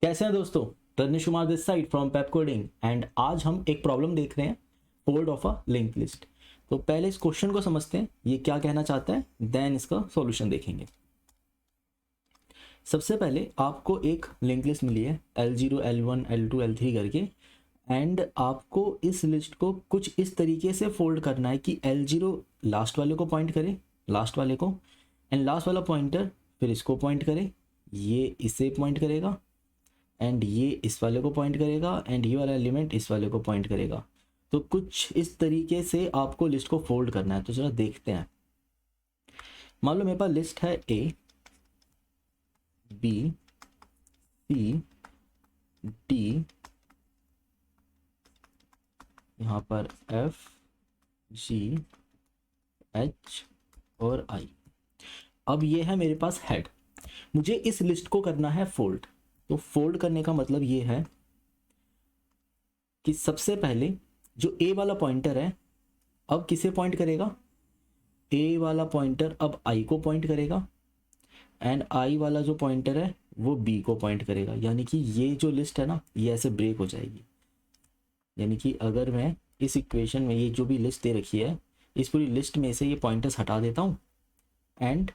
कैसे हैं दोस्तों। Tanish Kumar this side from Pep coding and आज हम एक प्रॉब्लम देख रहे हैं, fold of a linked list. तो पहले इस क्वेश्चन को समझते हैं, ये क्या कहना चाहता है, देन इसका सॉल्यूशन देखेंगे। सबसे पहले आपको एक लिंक लिस्ट मिली है L0 L1 L2 L3 करके, एंड आपको इस लिस्ट को कुछ इस तरीके से फोल्ड करना है कि L0 लास्ट वाले को पॉइंट करे, लास्ट वाले को, एंड लास्ट वाला पॉइंटर फिर इसको पॉइंट करे, ये इसे पॉइंट करेगा, एंड ये इस वाले को पॉइंट करेगा, एंड ये वाला एलिमेंट इस वाले को पॉइंट करेगा। तो कुछ इस तरीके से आपको लिस्ट को फोल्ड करना है। तो जरा देखते हैं। मान लो मेरे पास लिस्ट है A B C D, यहाँ पर F G H और I। अब ये है मेरे पास हेड, मुझे इस लिस्ट को करना है फोल्ड। तो फोल्ड करने का मतलब ये है कि सबसे पहले जो ए वाला पॉइंटर है अब किसे पॉइंट करेगा, ए वाला पॉइंटर अब आई को पॉइंट करेगा, एंड आई वाला जो पॉइंटर है वो बी को पॉइंट करेगा। यानी कि ये जो लिस्ट है ना, ये ऐसे ब्रेक हो जाएगी। यानी कि अगर मैं इस इक्वेशन में ये जो भी लिस्ट दे रखी है, इस पूरी लिस्ट में से ये पॉइंटर्स हटा देता हूँ, एंड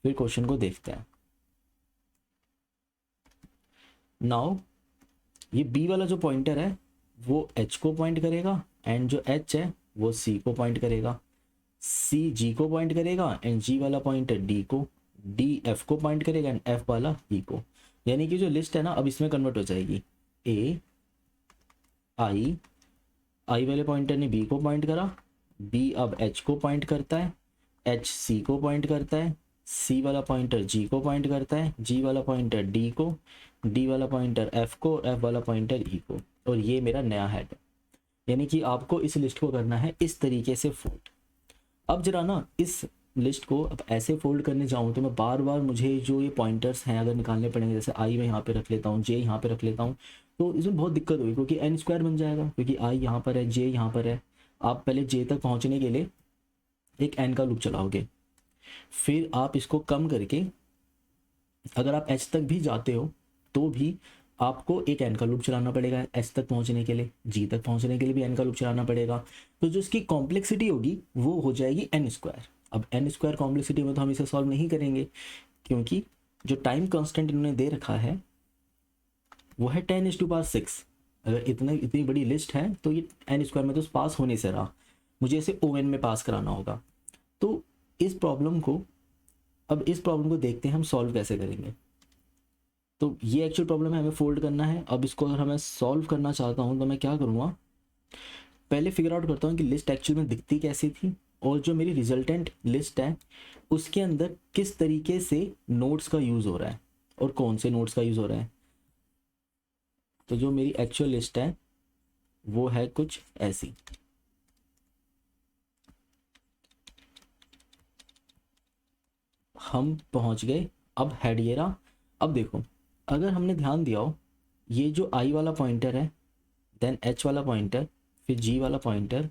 फिर क्वेश्चन को देखते हैं। नाउ ये बी वाला जो पॉइंटर है वो एच को पॉइंट करेगा, एंड जो एच है वो सी को पॉइंट करेगा, सी जी को पॉइंट करेगा, एंड जी वाला पॉइंटर डी को, डी एफ को पॉइंट करेगा, एंड एफ वाला ई को। यानी कि जो लिस्ट है ना अब इसमें कन्वर्ट हो जाएगी। ए आई, आई वाले पॉइंटर ने बी को पॉइंट करा, बी अब एच को पॉइंट करता है, एच सी को पॉइंट करता है, सी वाला पॉइंटर जी को पॉइंट करता है, जी वाला पॉइंटर डी को, डी वाला पॉइंटर एफ को, एफ वाला पॉइंटर ई को, और ये मेरा नया हेड है। यानी कि आपको इस लिस्ट को करना है इस तरीके से फोल्ड। अब जरा ना इस लिस्ट को अब ऐसे फोल्ड करने जाऊँ तो मैं बार बार मुझे जो ये पॉइंटर्स हैं अगर निकालने पड़ेंगे, जैसे आई मैं यहाँ पे रख लेता हूँ, जे यहाँ पे रख लेता हूँ, तो इसमें बहुत दिक्कत होगी क्योंकि एन स्क्वायर बन जाएगा, क्योंकि आई यहाँ पर है, जे यहाँ पर है। आप पहले जे तक पहुँचने के लिए एक एन का लूप चलाओगे, फिर आप इसको कम करके अगर आप एच तक भी जाते हो तो भी आपको एक एन का लूप चलाना पड़ेगा एच तक पहुंचने के लिए, जी तक पहुंचने के लिए भी एन का लूप चलाना पड़ेगा। तो जो इसकी कॉम्प्लेक्सिटी होगी वो हो जाएगी एन स्क्वायर। अब एन स्क्वायर कॉम्प्लेक्सिटी में तो हम इसे सॉल्व नहीं करेंगे, क्योंकि जो टाइम कांस्टेंट इन्होंने दे रखा है वो है 10�6। अगर इतनी बड़ी लिस्ट है तो ये एन स्क्वायर में तो पास होने से रहा, मुझे इसे ओ एन में पास कराना होगा। तो इस प्रॉब्लम को देखते हैं हम सॉल्व कैसे करेंगे। तो ये एक्चुअल प्रॉब्लम है, हमें फोल्ड करना है। अब इसको अगर हमें सॉल्व करना चाहता हूँ तो मैं क्या करूँगा, पहले फिगर आउट करता हूँ कि लिस्ट एक्चुअल में दिखती कैसी थी, और जो मेरी रिजल्टेंट लिस्ट है उसके अंदर किस तरीके से नोड्स का यूज़ हो रहा है और कौन से नोड्स का यूज़ हो रहा है। तो जो मेरी एक्चुअल लिस्ट है वो है कुछ ऐसी। हम पहुंच गए, अब हेड ये रहा। अब देखो, अगर हमने ध्यान दिया हो, ये जो आई वाला पॉइंटर है, देन एच वाला पॉइंटर, फिर जी वाला पॉइंटर,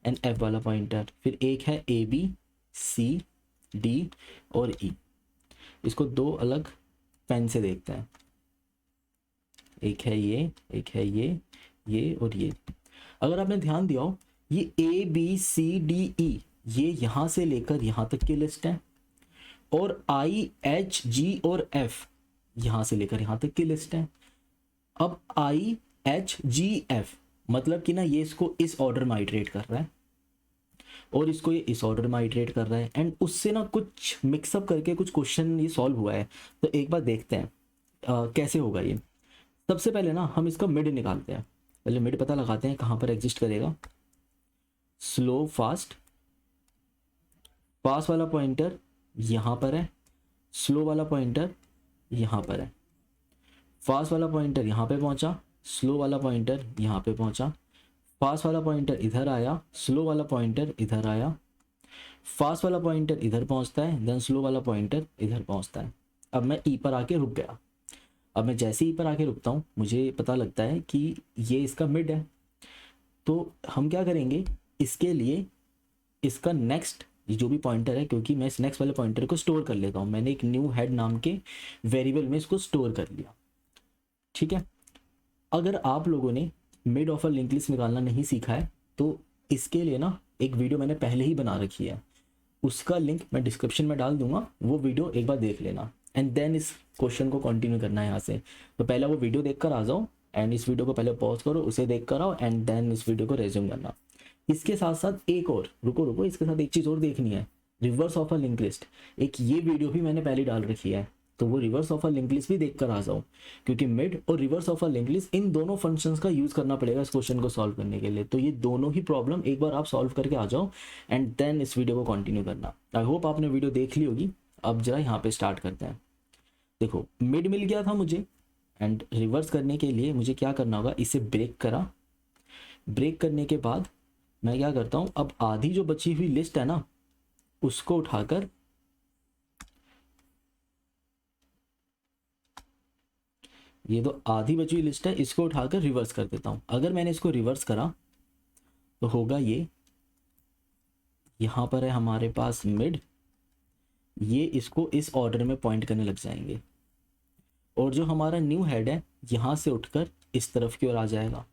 एंड एफ वाला पॉइंटर, फिर एक है ए बी सी डी और ई। इसको दो अलग पेन से देखते हैं, एक है ये, एक है ये और ये। अगर आपने ध्यान दिया हो, ये A B C D E ये यहाँ से लेकर यहाँ तक की लिस्ट है, और आई एच जी और एफ यहाँ से लेकर यहाँ तक की लिस्ट है। अब आई एच जी एफ मतलब कि ना ये इसको इस ऑर्डर में आइटरेट कर रहा है और इसको ये इस ऑर्डर में आइटरेट कर रहा है, एंड उससे ना कुछ मिक्सअप करके कुछ क्वेश्चन ये सॉल्व हुआ है। तो एक बार देखते हैं कैसे होगा ये। सबसे पहले ना हम इसका मिड निकालते हैं, पहले मिड पता लगाते हैं कहाँ पर एग्जिस्ट करेगा। स्लो फास्ट, फास्ट वाला पॉइंटर यहाँ पर है, स्लो वाला पॉइंटर यहाँ पर है। फास्ट वाला पॉइंटर यहाँ पे पहुँचा, स्लो वाला पॉइंटर यहाँ पे पहुँचा, फास्ट वाला पॉइंटर इधर आया, स्लो वाला पॉइंटर इधर आया, फास्ट वाला पॉइंटर इधर पहुँचता है, देन स्लो वाला पॉइंटर इधर पहुँचता है। अब मैं ई पर आके रुक गया। अब मैं जैसे ई पर आके रुकता हूँ मुझे पता लगता है कि ये इसका मिड है। तो हम क्या करेंगे, इसके लिए इसका नेक्स्ट जो भी पॉइंटर है, क्योंकि मैं इस नेक्स्ट वाले पॉइंटर को स्टोर कर लेता हूँ, मैंने एक न्यू हेड नाम के वेरिएबल में इसको स्टोर कर लिया। ठीक है। अगर आप लोगों ने mid of a link list निकालना नहीं सीखा है तो इसके लिए ना एक वीडियो मैंने पहले ही बना रखी है, उसका लिंक मैं डिस्क्रिप्शन में डाल दूंगा, वो वीडियो एक बार देख लेना एंड देन इस क्वेश्चन को कंटिन्यू करना है यहाँ से। तो पहले वो वीडियो देख कर आ जाओ एंड इस वीडियो को पहले पॉज करो, उसे देख कर आओ एंड देन इस वीडियो को रेज्यूम करना। इसके साथ साथ एक और रुको इसके साथ एक चीज़ और देखनी है, reverse of a link list. एक ये वीडियो भी मैंने पहले डाल रखी है, तो वो reverse of a link list भी देख कर आ जाओ, क्योंकि मिड और reverse of a link list इन दोनों फंक्शंस का यूज करना पड़ेगा इस क्वेश्चन को सॉल्व करने के लिए। तो ये दोनों ही प्रॉब्लम एक बार आप सॉल्व करके आ जाओ एंड देन इस वीडियो को कंटिन्यू करना। आई होप आपने वीडियो देख ली होगी। अब जरा यहाँ पे स्टार्ट करते हैं। देखो मिड मिल गया था मुझे एंड रिवर्स करने के लिए मुझे क्या करना होगा, इसे ब्रेक करा, ब्रेक करने के बाद मैं क्या करता हूँ, अब आधी जो बची हुई लिस्ट है ना उसको उठाकर ये तो आधी बची हुई लिस्ट है, इसको उठाकर रिवर्स कर देता हूं। अगर मैंने इसको रिवर्स करा तो होगा ये, यहां पर है हमारे पास मिड, ये इसको इस ऑर्डर में पॉइंट करने लग जाएंगे और जो हमारा न्यू हेड है यहां से उठकर इस तरफ की ओर आ जाएगा।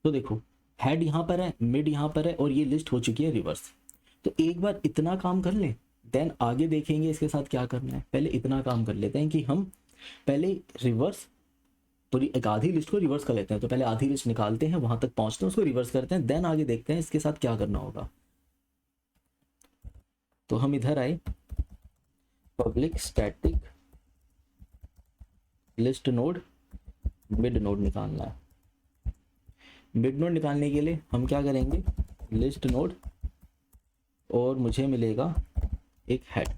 तो देखो हेड यहां पर है, मिड यहां पर है और ये लिस्ट हो चुकी है रिवर्स। तो एक बार इतना काम कर ले, देन आगे देखेंगे इसके साथ क्या करना है। पहले इतना काम कर लेते हैं कि हम पहले रिवर्स पूरी एक आधी लिस्ट को रिवर्स कर लेते हैं। तो पहले आधी लिस्ट निकालते हैं, वहां तक पहुंचते हैं, उसको रिवर्स करते हैं, देन आगे देखते हैं इसके साथ क्या करना होगा। तो हम इधर आए, public static list node mid node निकालना है। मिड नोड निकालने के लिए हम क्या करेंगे, लिस्ट नोड और मुझे मिलेगा एक हेड।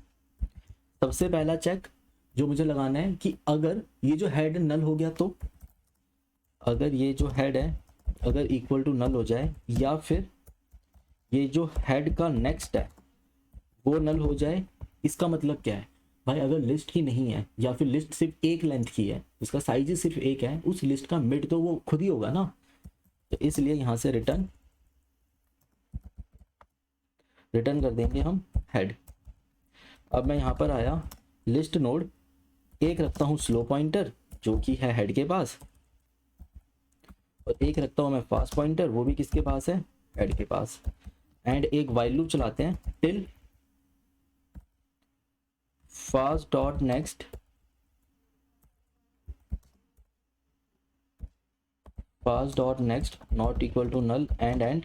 सबसे पहला चेक जो मुझे लगाना है कि अगर ये जो हेड नल हो गया, तो अगर ये जो हेड है अगर इक्वल टू नल हो जाए, या फिर ये जो हेड का नेक्स्ट है वो नल हो जाए, इसका मतलब क्या है भाई, अगर लिस्ट ही नहीं है या फिर लिस्ट सिर्फ एक लेंथ की है, इसका साइज ही सिर्फ एक है, उस लिस्ट का मिड तो वो खुद ही होगा ना। तो इसलिए यहां से रिटर्न कर देंगे हम हेड। अब मैं यहां पर आया, लिस्ट नोड एक रखता हूं स्लो पॉइंटर जो कि है हेड के पास, और एक रखता हूं मैं फास्ट पॉइंटर, वो भी किसके पास है, हेड के पास। एंड एक वाइल लूप चलाते हैं, till fast dot next not equal to null and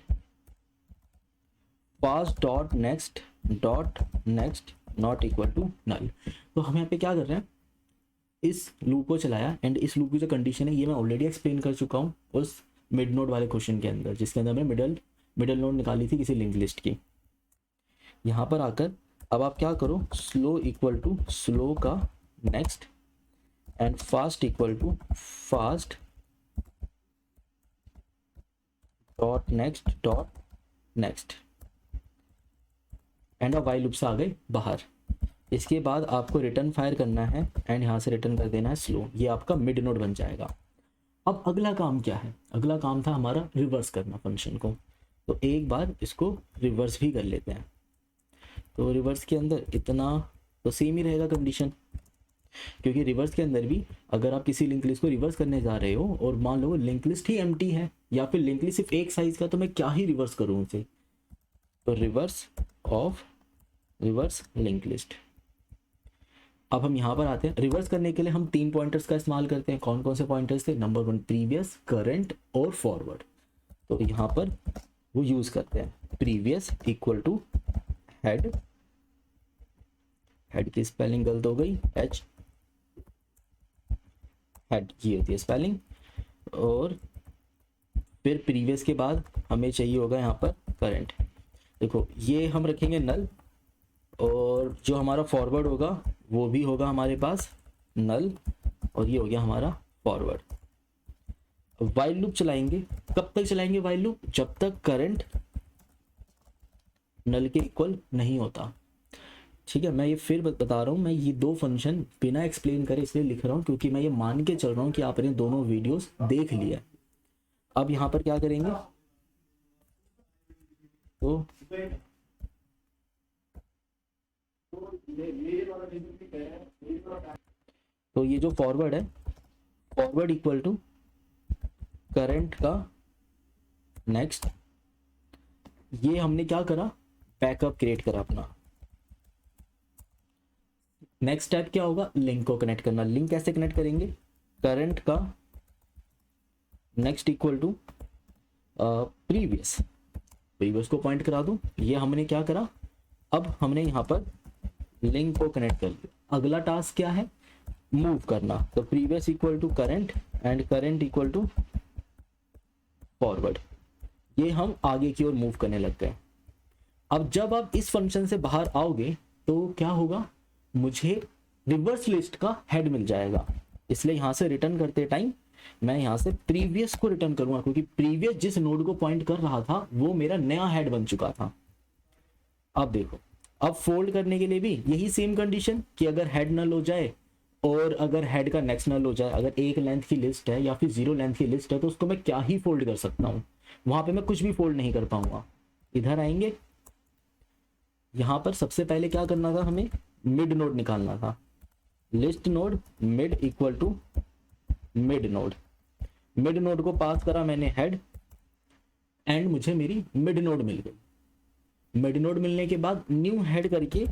fast dot next not equal to null. तो हम यहाँ पे क्या कर रहे हैं, इस लूप को चलाया एंड इस लूप की जो कंडीशन है ये मैं ऑलरेडी एक्सप्लेन कर चुका हूँ उस मिड नोड वाले क्वेश्चन के अंदर, जिसके अंदर मैं मिडल नोड निकाली थी किसी लिंक लिस्ट की। यहाँ पर आकर अब आप क्या करो, स्लो इक्वल टू स्लो का next and fast equal to fast dot next and अब वाइल लूप से आ गए बाहर। इसके बाद आपको रिटर्न फायर करना है एंड यहाँ से रिटर्न कर देना है स्लो, ये आपका मिड नोड बन जाएगा। अब अगला काम क्या है, अगला काम था हमारा रिवर्स करना फंक्शन को। तो एक बार इसको रिवर्स भी कर लेते हैं। तो रिवर्स के अंदर इतना तो सेम ही रहेगा कंडीशन, क्योंकि रिवर्स के अंदर भी अगर आप किसी लिंक लिस्ट को रिवर्स करने जा रहे हो और मान लो लिंक लिस्ट ही एम्प्टी है या फिर लिंक लिस्ट सिर्फ एक साइज का, तो मैं क्या ही रिवर्स करूँ उसे। तो रिवर्स लिंक लिस्ट। अब हम यहाँ पर आते हैं, रिवर्स करने के लिए हम 3 पॉइंटर्स का इस्तेमाल करते हैं। कौन कौन से पॉइंटर्स थे, नंबर 1 प्रीवियस, करंट और फॉरवर्ड। तो यहाँ पर वो यूज करते हैं, प्रीवियस इक्वल टू हेड की स्पेलिंग गलत हो गई, एच हेड ये होती है स्पेलिंग। और फिर प्रीवियस के बाद हमें चाहिए होगा यहाँ पर करंट। देखो ये हम रखेंगे नल, और जो हमारा फॉरवर्ड होगा वो भी होगा हमारे पास नल, और ये हो गया हमारा फॉरवर्ड। वाइल लूप चलाएंगे, कब तक चलाएंगे वाइल लूप, जब तक करंट नल के इक्वल नहीं होता। ठीक है, मैं ये फिर बता रहा हूँ, मैं ये 2 फंक्शन बिना एक्सप्लेन करे इसलिए लिख रहा हूँ क्योंकि मैं ये मान के चल रहा हूँ कि आपने दोनों वीडियोस देख लिया। अब यहाँ पर क्या करेंगे, तो ये जो फॉरवर्ड है, फॉरवर्ड इक्वल टू करंट का नेक्स्ट। ये हमने क्या करा, बैकअप क्रिएट करा अपना। नेक्स्ट स्टेप क्या होगा, लिंक को कनेक्ट करना। लिंक कैसे कनेक्ट करेंगे, करंट का next equal to previous, previous को पॉइंट करा दूं। ये हमने क्या करा, अब हमने यहाँ पर लिंक को कनेक्ट कर दिया। अगला टास्क क्या है, मूव करना। तो previous equal to current and current equal to forward. ये हम आगे की ओर मूव करने लग गए। अब जब आप इस फंक्शन से बाहर आओगे तो क्या होगा, मुझे रिवर्स लिस्ट का हेड मिल जाएगा। इसलिए यहां से रिटर्न करते टाइम मैं यहां से प्रीवियस को रिटर्न करूंगा, क्योंकि प्रीवियस जिस नोड को पॉइंट कर रहा था वो मेरा नया हेड बन चुका था। अब देखो, अब फोल्ड करने के लिए भी यही सेम कंडीशन कि अगर हेड नल हो जाए और अगर हेड का नेक्स्ट नल हो जाए। अगर एक लेंथ की लिस्ट है या फिर 0 लेंथ की लिस्ट है तो उसको मैं क्या ही फोल्ड कर सकता हूं, वहां पे मैं कुछ भी फोल्ड नहीं कर पाऊंगा। इधर आएंगे, यहां पर सबसे पहले क्या करना था, हमें मिड नोड निकालना था। List node mid equal to mid node. Mid node को पास करा मैंने हेड एंड मुझे मेरी मिड नोड मिल गई। मिड नोड मिलने के बाद न्यू हेड करके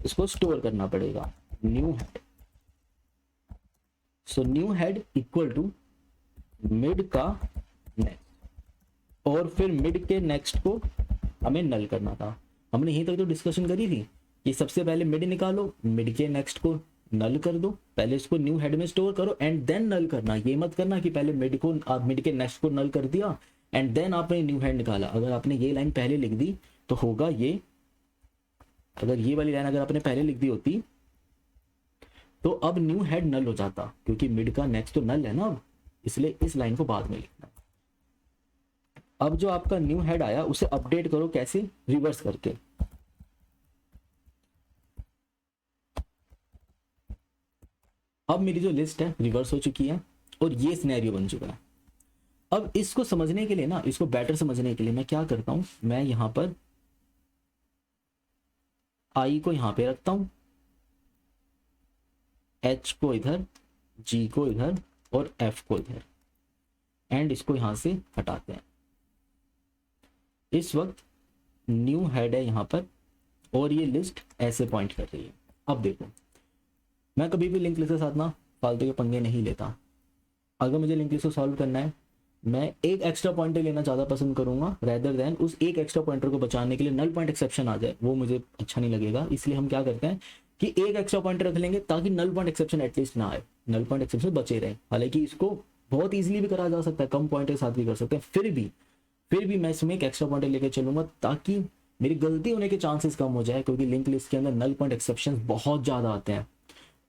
इसको स्टोर करना पड़ेगा, new head. So new head equal to mid का नेक्स्ट, और फिर मिड के नेक्स्ट को हमें नल करना था। हमने यहीं तक तो डिस्कशन करी थी कि सबसे पहले मिड निकालो, मिड के नेक्स्ट को नल कर दो, पहले इसको न्यू हेड में स्टोर करो एंड देन नल करना। ये मत करना कि पहले मिड को, आप मिड के नेक्स्ट को नल कर दिया एंड देन आपने न्यू हेड निकाला। अगर आपने ये लाइन पहले लिख दी तो होगा ये, अगर ये वाली लाइन अगर आपने पहले लिख दी होती तो अब न्यू हेड नल हो जाता, क्योंकि मिड का नेक्स्ट तो नल है ना अब, इसलिए इस लाइन को बाद में लिखना। अब जो आपका न्यू हेड आया उसे अपडेट करो, कैसे, रिवर्स करके। अब मेरी जो लिस्ट है रिवर्स हो चुकी है और ये सिनेरियो बन चुका है। अब इसको समझने के लिए ना, इसको बेटर समझने के लिए मैं क्या करता हूं, मैं यहां पर आई को यहां पे रखता हूं, एच को इधर, जी को इधर और एफ को इधर, एंड इसको यहां से हटाते हैं। इस वक्त न्यू हेड है यहां पर और ये लिस्ट ऐसे पॉइंट कर रही है। अब देखो, मैं कभी भी लिंक लिस्ट के साथ ना फालतू के पंगे नहीं लेता। अगर मुझे लिंक लिस्ट को सॉल्व करना है, मैं एक एक्स्ट्रा पॉइंटर लेना ज़्यादा पसंद करूंगा रेदर देन उस एक एक्स्ट्रा पॉइंटर को बचाने के लिए नल पॉइंट एक्सेप्शन आ जाए, वो मुझे अच्छा नहीं लगेगा। इसलिए हम क्या करते हैं कि एक एक्स्ट्रा पॉइंटर रख लेंगे ताकि नल पॉइंट एक्सेप्शन एटलीस्ट ना आए, नल पॉइंट एक्सेप्शन बचे रहे। हालांकि इसको बहुत ईजिली भी करा जा सकता है, कम पॉइंटर के साथ भी कर सकते हैं, फिर भी मैं इसमें एक एक्स्ट्रा पॉइंटर लेकर चलूंगा ताकि मेरी गलती होने के चांसेस कम हो जाए, क्योंकि लिंक लिस्ट के अंदर नल पॉइंट एक्सेप्शन बहुत ज़्यादा आते हैं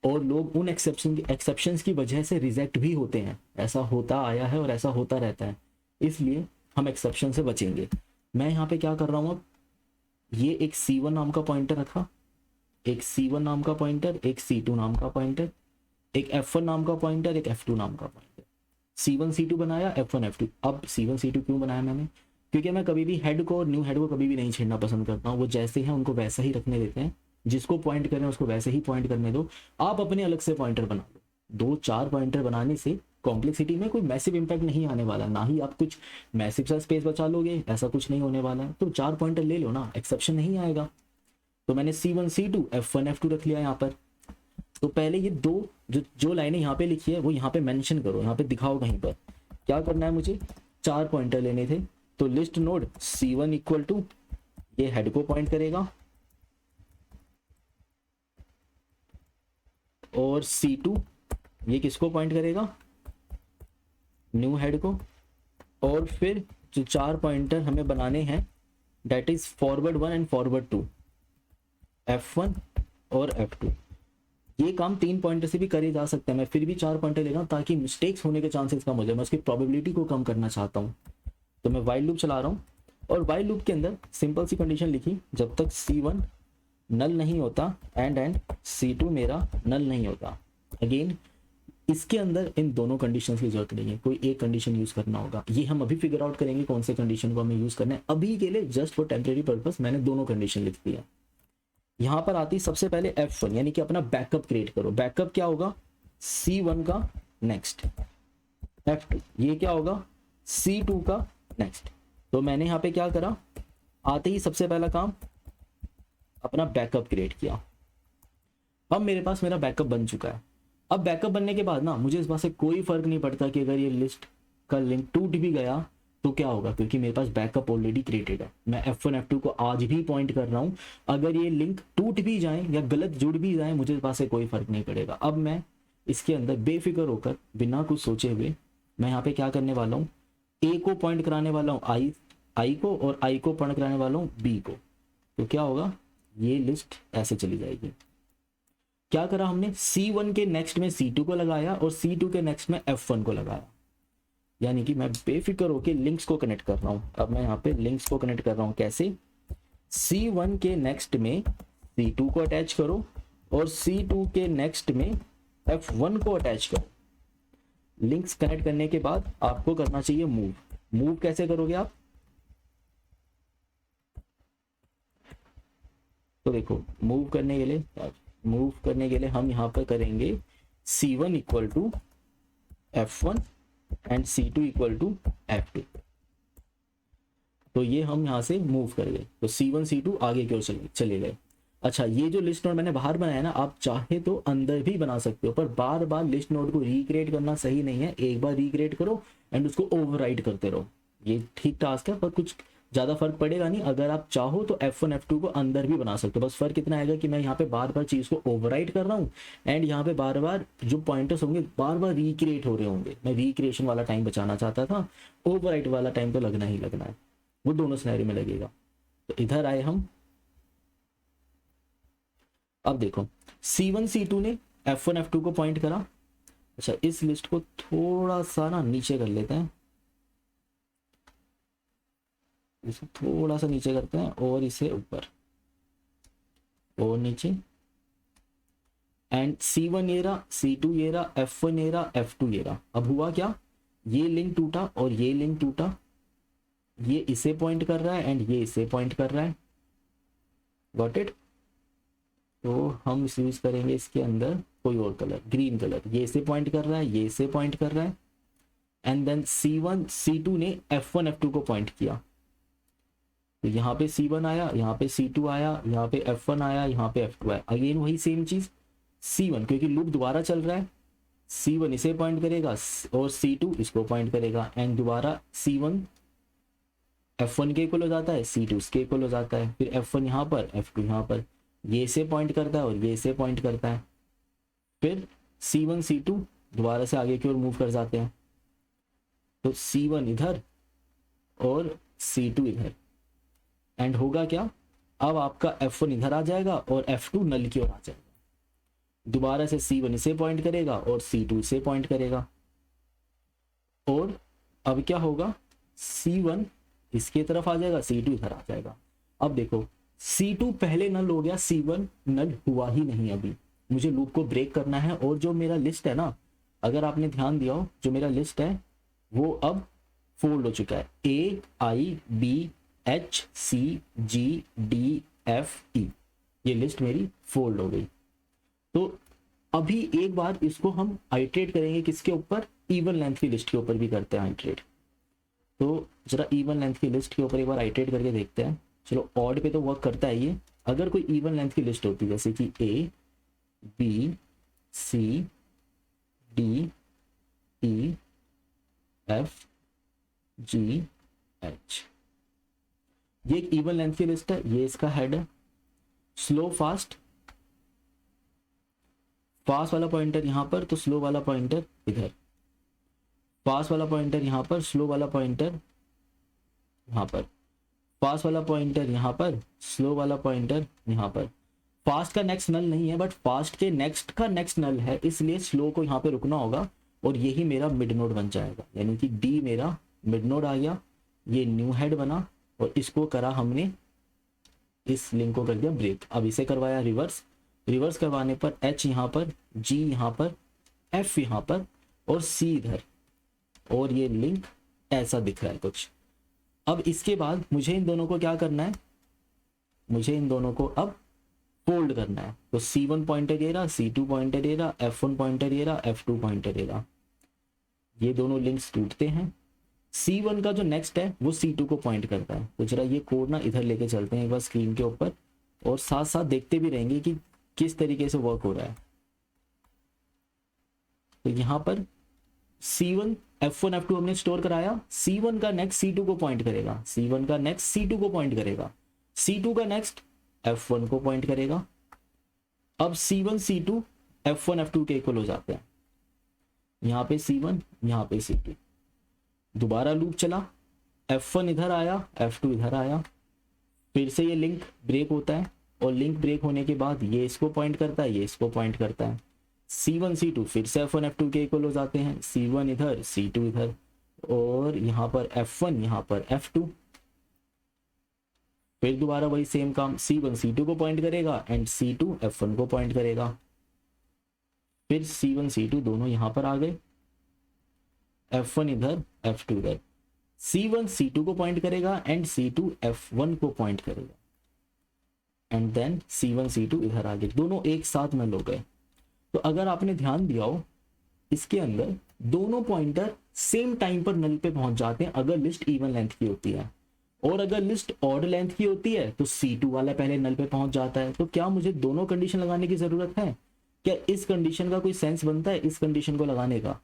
और लोग उन एक्सेप्शंस की वजह से रिजेक्ट भी होते हैं। ऐसा होता आया है और ऐसा होता रहता है, इसलिए हम एक्सेप्शन से बचेंगे। मैं यहाँ पे क्या कर रहा हूँ, अब ये एक C1 नाम का पॉइंटर रखा, एक C1 नाम का पॉइंटर, एक C2 नाम का पॉइंटर, एक F1 नाम का पॉइंटर, एक F2 नाम का पॉइंटर। C1 C2 बनाया, F1 F2। अब C1 C2 क्यों बनाया मैंने, क्योंकि मैं कभी भी हेड को और न्यू हेड को कभी भी नहीं छेड़ना पसंद करता हूँ। वो जैसे हैं उनको वैसा ही रखने देते हैं, जिसको पॉइंट करें उसको वैसे ही पॉइंट करने दो। आप अपने अलग से पॉइंटर बना लो। 2-4 पॉइंटर बनाने से कॉम्प्लेक्सिटी में कोई मैसिव इंपैक्ट नहीं आने वाला, ना ही आप कुछ मैसिव सा स्पेस बचा लोगे, ऐसा कुछ नहीं होने वाला है। तो 4 पॉइंटर ले लो ना, एक्सेप्शन नहीं आएगा। तो मैंने C1 C2 F1 F2 रख लिया यहाँ पर। तो पहले ये दो जो लाइनें यहाँ पे लिखी है वो यहाँ पे मेंशन करो, यहाँ पे दिखाओ कहीं पर। क्या करना है, मुझे 4 पॉइंटर लेने थे। तो list node C1 equal to ये हेड को पॉइंट करेगा और C2 ये किसको पॉइंट करेगा, न्यू हेड को। और फिर जो 4 पॉइंटर हमें बनाने हैं that is forward 1 and forward 2, F1 और F2। ये काम 3 पॉइंटर से भी करे जा सकते हैं, मैं फिर भी 4 पॉइंटर ले रहा हूँ ताकि मिस्टेक्स होने के चांसेस कम हो जाए। मैं उसकी प्रोबेबिलिटी को कम करना चाहता हूँ। तो मैं वाइल लूप चला रहा हूँ और वाइल लूप के अंदर सिंपल सी कंडीशन लिखी, जब तक C1 नल नहीं होता एंड C2 मेरा नल नहीं होता। अगेन इसके अंदर इन दोनों कंडीशन की जरूरत नहीं है, कोई एक कंडीशन यूज करना होगा। ये हम अभी फिगर आउट करेंगे कौन से कंडीशन को हमें यूज करना है। अभी के लिए जस्ट फॉर टेम्परेरी पर्पस मैंने दोनों कंडीशन लिख दिया। यहाँ पर आती सबसे पहले F1 यानी कि अपना बैकअप क्रिएट करो। बैकअप क्या होगा, C1 का नेक्स्ट। F2, ये क्या होगा C2 का नेक्स्ट। तो मैंने यहाँ पे क्या करा, आते ही सबसे पहला काम अपना बैकअप क्रिएट किया। अब मेरे पास मेरा बैकअप बन चुका है। अब बैकअप बनने के बाद ना मुझे इस बात से कोई फर्क नहीं पड़ता कि अगर ये लिस्ट का लिंक टूट भी गया तो क्या होगा, क्योंकि मेरे पास बैकअप ऑलरेडी क्रिएटेड है। मैं F1 F2 को आज भी पॉइंट कर रहा हूँ, अगर ये लिंक टूट भी जाए या गलत जुड़ भी जाए मुझे इस बात से कोई फर्क नहीं पड़ेगा। अब मैं इसके अंदर बेफिक्र होकर बिना कुछ सोचे हुए मैं यहाँ पे क्या करने वाला हूँ, ए को पॉइंट कराने वाला हूँ आई को, और आई को पॉइंट कराने वाला हूँ बी को। तो क्या होगा, ये लिस्ट ऐसे चली जाएगी। क्या करा हमने, C1 के नेक्स्ट में C2 को लगाया और C2 के नेक्स्ट में F1 को लगाया, यानी कि मैं बेफिक्र होकर लिंक्स को कनेक्ट कर रहा हूं। अब मैं यहाँ पे लिंक्स को कनेक्ट कर रहा हूं, कैसे, C1 के नेक्स्ट में C2 को अटैच करो और C2 के नेक्स्ट में F1 को अटैच करो। लिंक्स कनेक्ट करने के बाद आपको करना चाहिए मूव कैसे करोगे आप, तो देखो मूव करने के लिए हम यहाँ पर करेंगे C1 equal to F1 and C2 equal to F2। तो ये हम यहाँ से मूव कर गए, तो C1 C2 आगे की ओर चले गए। अच्छा, ये जो लिस्ट नोड मैंने बाहर बनाया ना, आप चाहे तो अंदर भी बना सकते हो, पर बार बार लिस्ट नोड को रिक्रिएट करना सही नहीं है। एक बार रिक्रिएट करो एंड उसको ओवरराइट करते रहो, ये ठीक टास्क है, पर कुछ ज़्यादा फर्क पड़ेगा नहीं। अगर आप चाहो तो F1 F2 को अंदर भी बना सकते हो, बस फर्क इतना आएगा कि मैं यहाँ पे बार बार चीज़ को ओवरराइट कर रहा हूँ एंड यहाँ पे बार बार जो पॉइंटर्स होंगे बार बार रिक्रिएट हो रहे होंगे। मैं रिक्रिएशन वाला टाइम बचाना चाहता था, ओवरराइट वाला टाइम तो लगना ही लगना है, वो दोनों सिनेरियो में लगेगा। तो इधर आए हम, अब देखो C1 C2 ने F1 F2 को पॉइंट करा। अच्छा, इस लिस्ट को थोड़ा सा ना नीचे कर लेते हैं, इसे थोड़ा सा नीचे करते हैं और इसे ऊपर और नीचे, एंड C1 ये रहा, C2 ये रहा, F1 ये रहा, F2 ये रहा। अब हुआ क्या, ये लिंक टूटा और ये लिंक टूटा, ये इसे पॉइंट कर रहा है एंड ये इसे पॉइंट कर रहा है, गॉट इट। तो हम इसे यूज करेंगे इसके अंदर कोई और कलर, ग्रीन कलर, ये इसे पॉइंट कर रहा है, ये इसे पॉइंट कर रहा है, एंड देन C1 C2 ने F1 F2 को पॉइंट किया। तो यहाँ पे C1 आया, यहाँ पे C2 आया, यहाँ पे F1 आया, यहाँ पे F2 आया। अगेन वही सेम चीज, C1 क्योंकि लूप दोबारा चल रहा है, C1 इसे पॉइंट करेगा और C2 इसको पॉइंट करेगा, एंड दोबारा C1 F1 के इक्वल हो जाता है, C2 इसके इक्वल हो जाता है, फिर F1 यहाँ पर, F2 यहाँ पर, ये इसे पॉइंट करता है और ये इसे पॉइंट करता है, फिर C1 C2 दोबारा से आगे की ओर मूव कर जाते हैं। तो C1 इधर और C2 इधर, एंड होगा क्या, अब आपका F1 इधर आ जाएगा और F2 नल की ओर आ जाएगा। दोबारा से C1 इसे पॉइंट करेगा और C2 इसे पॉइंट करेगा, और अब क्या होगा, C1 इसके तरफ आ जाएगा, C2 इधर आ जाएगा। अब देखो C2 पहले नल हो गया, C1 नल हुआ ही नहीं। अभी मुझे लूप को ब्रेक करना है, और जो मेरा लिस्ट है ना, अगर आपने ध्यान दिया हो, जो मेरा लिस्ट है वो अब फोल्ड हो चुका है, AIBHCGDFE, ये लिस्ट मेरी फोल्ड हो गई। तो अभी एक बार इसको हम आइट्रेट करेंगे, किसके ऊपर, इवन लेंथ की लिस्ट के ऊपर भी करते हैं आइट्रेट। तो जरा इवन लेंथ की लिस्ट के ऊपर एक बार आइट्रेट करके देखते हैं। चलो ऑड पे तो वर्क करता है ये, अगर कोई इवन लेंथ की लिस्ट होती है जैसे कि ABCDEFGH, ये एक इवन लेंथ की लिस्ट है, ये इसका हेड है। स्लो फास्ट, फास्ट वाला पॉइंटर यहाँ पर तो स्लो वाला पॉइंटर इधर, फास्ट वाला पॉइंटर यहाँ पर, स्लो वाला पॉइंटर यहाँ पर, फास्ट वाला पॉइंटर यहाँ पर, स्लो वाला पॉइंटर यहाँ पर। फास्ट का नेक्स्ट नल नहीं है, बट फास्ट के नेक्स्ट का नेक्स्ट नल है, इसलिए स्लो को यहाँ पे रुकना होगा, और यही मेरा मिड नोड बन जाएगा, यानी कि डी मेरा मिड नोड आ गया। ये न्यू हेड बना और इसको करा हमने, इस लिंक को कर दिया ब्रेक। अब इसे करवाया रिवर्स, रिवर्स करवाने पर H यहाँ पर, G यहाँ पर, F यहाँ पर और C इधर, और ये लिंक ऐसा दिख रहा है कुछ। अब इसके बाद मुझे इन दोनों को क्या करना है, मुझे इन दोनों को अब फोल्ड करना है। तो C1 पॉइंटर ये रहा, C2 पॉइंटर ये रहा, F1 पॉइंटर ये रहा, F2 पॉइंटर ये रहा। ये दोनों लिंक्स टूटते हैं। C1 का जो नेक्स्ट है वो C2 को पॉइंट करता है। तो जरा ये कोड ना इधर लेके चलते हैं एक बार स्क्रीन के ऊपर, और साथ साथ देखते भी रहेंगे कि किस तरीके से वर्क हो रहा है। तो यहाँ पर C1 F1 F2 हमने स्टोर कराया, C1 का नेक्स्ट C2 को पॉइंट करेगा, C1 का नेक्स्ट C2 को पॉइंट करेगा, C2 का नेक्स्ट F1 को पॉइंट करेगा। अब C1 C2 F1 F2 के इक्वल हो जाते हैं। यहाँ पे C1, यहाँ पे C2, दोबारा लूप चला, F1 इधर आया, F2 इधर आया, फिर से ये लिंक ब्रेक होता है, और लिंक ब्रेक होने के बाद ये इसको पॉइंट करता है, ये इसको पॉइंट करता है। C1 C2 फिर से F1 F2 के इक्वल हो जाते हैं, C1 इधर C2 इधर, और यहाँ पर F1 यहाँ पर F2। फिर दोबारा वही सेम काम, C1 C2 को पॉइंट करेगा एंड C2 F1 को पॉइंट करेगा। फिर C1 C2 दोनों यहाँ पर आ गए, F1 इधर F2 इधर, C1 C2 को पॉइंट करेगा एंड C2 F1 को पॉइंट करेगा, एंड देन C1 C2 इधर आ गए, दोनों एक साथ में हो गए। तो अगर आपने ध्यान दिया हो, इसके अंदर दोनों पॉइंटर सेम टाइम पर नल पे पहुंच जाते हैं अगर लिस्ट इवन लेंथ की होती है, और अगर लिस्ट ऑड लेंथ की होती है तो C2 वाला पहले नल पे पहुंच जाता है। तो क्या मुझे दोनों कंडीशन लगाने की जरूरत है? क्या इस कंडीशन का कोई सेंस बनता है इस कंडीशन को लगाने का?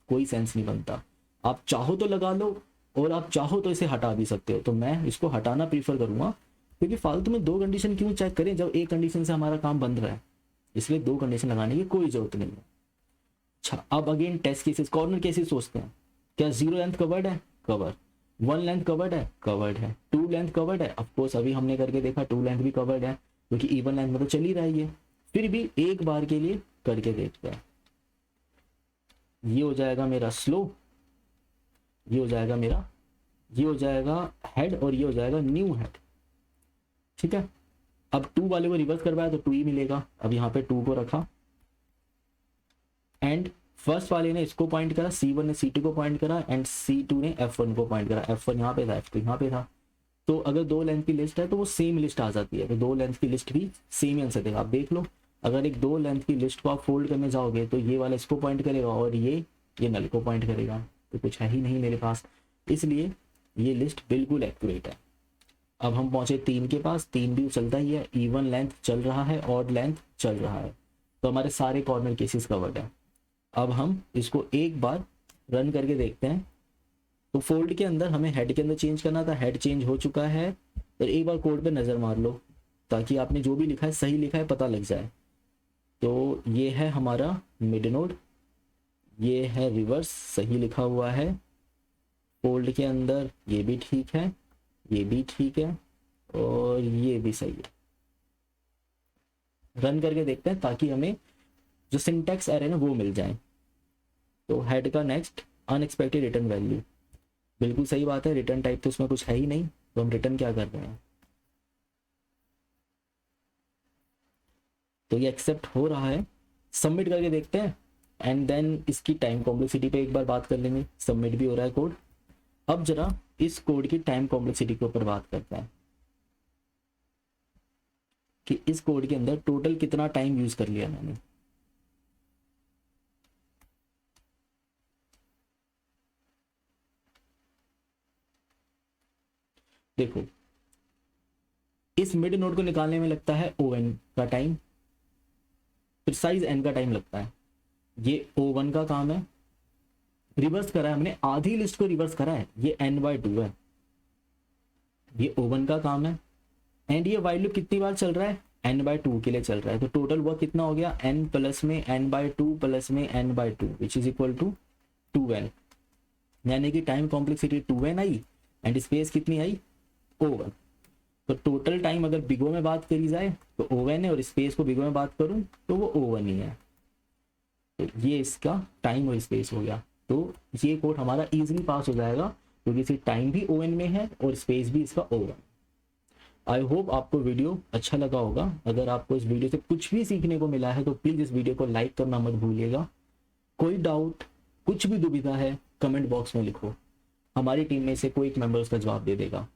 कोई सेंस नहीं बनता। आप चाहो तो लगा लो, और आप चाहो तो इसे हटा भी सकते हो। तो मैं इसको हटाना प्रीफर करूंगा, क्योंकि फालतू में दो कंडीशन क्यों चेक करें जब एक कंडीशन से हमारा काम बन रहा है। इसलिए दो कंडीशन लगाने की कोई जरूरत नहीं है। अच्छा, अब again test cases, corner cases सोचते हैं। क्या 0 लेंथ कवर्ड है? कवर। 1 लेंथ कवर्ड है? कवर्ड है। 2 लेंथ कवर्ड है? ऑफकोर्स अभी हमने करके देखा 2 लेंथ भी कवर्ड है, क्योंकि इवन लेंथ में तो चल ही रहा है ये। फिर भी एक बार के लिए करके देखते हैं। ये हो जाएगा मेरा स्लो, ये हो जाएगा मेरा, ये हो जाएगा हेड, और ये हो जाएगा न्यू हेड। ठीक है, अब 2 वाले को रिवर्स करवाया तो 2 ही मिलेगा। अब यहाँ पे 2 को रखा, एंड फर्स्ट वाले ने इसको पॉइंट करा, C1 ने C2 को पॉइंट करा, एंड C2 ने F1 को पॉइंट करा। F1 यहाँ पे था, F2 यहाँ पे था। तो अगर 2 लेंथ की लिस्ट है तो वो सेम लिस्ट आ जाती है। तो 2 लेंथ की लिस्ट भी सेम ही आंसर देगा। आप देख लो, अगर एक 2 लेंथ की लिस्ट को आप फोल्ड करने जाओगे तो ये वाला इसको पॉइंट करेगा, और ये नल को पॉइंट करेगा। तो कुछ है ही नहीं मेरे पास, इसलिए ये लिस्ट बिल्कुल एक्यूरेट है। अब हम पहुंचे 3 के पास। 3 भी चलता ही है, इवन लेंथ चल रहा है, ऑड लेंथ चल रहा है। तो हमारे सारे कॉर्नर केसेस कवर्ड है। अब हम इसको एक बार रन करके देखते हैं। तो फोल्ड के अंदर हमें हेड के अंदर चेंज करना था, हेड चेंज हो चुका है। तो एक बार कोड पे नज़र मार लो, ताकि आपने जो भी लिखा है सही लिखा है पता लग जाए। तो ये है हमारा मिड नोड, ये है रिवर्स, सही लिखा हुआ है। फोल्ड के अंदर ये भी ठीक है, ये भी ठीक है, और ये भी सही है। रन करके देखते हैं ताकि हमें जो सिंटैक्स एरर है ना वो मिल जाए। तो हेड का नेक्स्ट अनएक्सपेक्टेड रिटर्न वैल्यू, बिल्कुल सही बात है। रिटर्न टाइप तो उसमें कुछ है ही नहीं, तो हम रिटर्न क्या कर रहे हैं? तो ये एक्सेप्ट हो रहा है। सबमिट करके देखते हैं, एंड देन इसकी टाइम कॉम्प्लेक्सिटी पे एक बार बात कर लेंगे। सबमिट भी हो रहा है कोड। अब जरा इस कोड की टाइम कॉम्प्लेक्सिटी के ऊपर बात करते हैं कि इस कोड के अंदर टोटल कितना टाइम यूज कर लिया मैंने। देखो, इस मिड नोड को निकालने में लगता है O(n) का टाइम, प्रिसाइज n का टाइम लगता है। ये O1 का काम है, रिवर्स करा है हमने, आधी लिस्ट को रिवर्स करा है, ये n/2 है। ये O1 का काम है, एंड ये वाइल लूप कितनी बार चल रहा है? n/2 के लिए चल रहा है। तो टोटल वर्क कितना हो गया? n प्लस में n/2 प्लस में n/2 which is equal to 2n, यानी कि time complexity 2n I, and space कितनी आई? O1। तो टोटल टाइम अगर बिगो में बात करी जाए तो O1 है, और स्पेस को बिगो में बात करूं तो वो O1 ही है। तो ये इसका टाइम और स्पेस हो गया। तो ये कोड हमारा इजीली पास हो जाएगा, क्योंकि इसी टाइम भी O(n) में है और स्पेस भी इसका O1। आई होप आपको वीडियो अच्छा लगा होगा। अगर आपको इस वीडियो से कुछ भी सीखने को मिला है तो प्लीज़ इस वीडियो को लाइक करना मत भूलिएगा। कोई डाउट, कुछ भी दुविधा है, कमेंट बॉक्स में लिखो, हमारी टीम में से कोई एक मेंबर उसका जवाब दे देगा।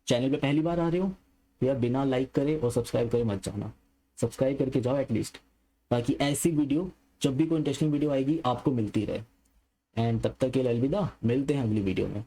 चैनल पे पहली बार आ रहे हो तो यार बिना लाइक करे और सब्सक्राइब करे मत जाना, सब्सक्राइब करके जाओ एटलीस्ट, ताकि ऐसी वीडियो जब भी कोई इंटरेस्टिंग वीडियो आएगी आपको मिलती रहे। एंड तब तक के लिए अलविदा, मिलते हैं अगली वीडियो में।